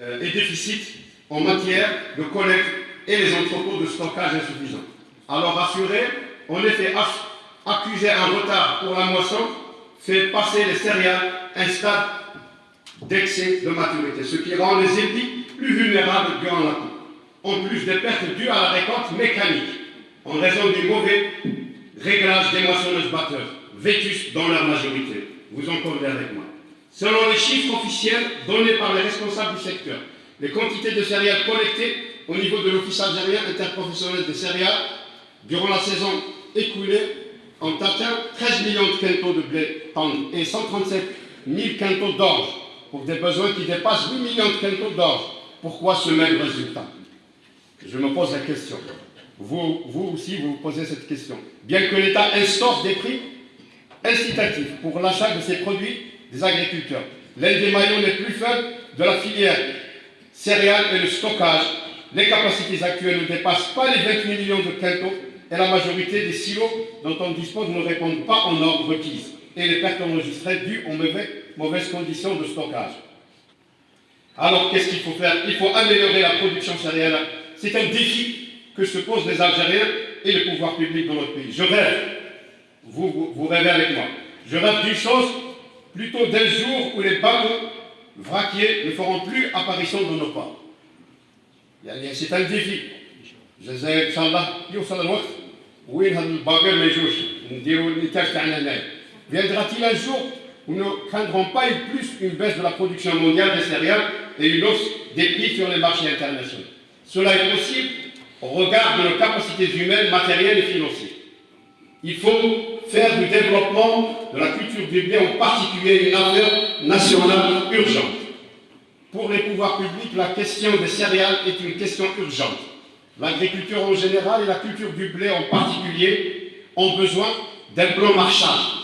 et déficit en matière de collecte et les entrepôts de stockage insuffisants. Alors assurer, en effet, accuser un retard pour la moisson fait passer les céréales à un stade d'excès de maturité, ce qui rend les épis plus vulnérables durant la coupe, en plus des pertes dues à la récolte mécanique, en raison du mauvais réglage des moissonneuses-batteuses, vétustes dans leur majorité. Vous en convenez avec moi. Selon les chiffres officiels donnés par les responsables du secteur, les quantités de céréales collectées au niveau de l'Office algérien interprofessionnel des céréales durant la saison écoulée ont atteint 13 millions de quintaux de blé tendre et 137 000 quintaux d'orge pour des besoins qui dépassent 8 millions de quintaux d'orge. Pourquoi ce maigre résultat? Je me pose la question. Vous aussi, vous vous posez cette question. Bien que l'État instaure des prix incitatifs pour l'achat de ces produits des agriculteurs, l'un des maillons les plus faibles de la filière céréales et le stockage, les capacités actuelles ne dépassent pas les 28 millions de quintaux et la majorité des silos dont on dispose ne répondent pas aux normes requises et les pertes enregistrées dues aux mauvaises conditions de stockage. Alors qu'est-ce qu'il faut faire? Il faut améliorer la production céréalière. C'est un défi que se posent les Algériens et les pouvoirs publics dans notre pays. Je rêve, vous rêvez avec moi, je rêve d'une chose, plutôt d'un jour où les bateaux vraquiers ne feront plus apparition dans nos ports. C'est un défi. Je disais, Inch'Allah, viendra-t-il un jour où nous ne craindrons pas plus une baisse de la production mondiale des céréales et une hausse des prix sur les marchés internationaux? Cela est possible au regard de nos capacités humaines, matérielles et financières. Il faut faire du développement de la culture du blé en particulier une affaire nationale urgente. Pour les pouvoirs publics, la question des céréales est une question urgente. L'agriculture en général et la culture du blé en particulier ont besoin d'un plan Marshall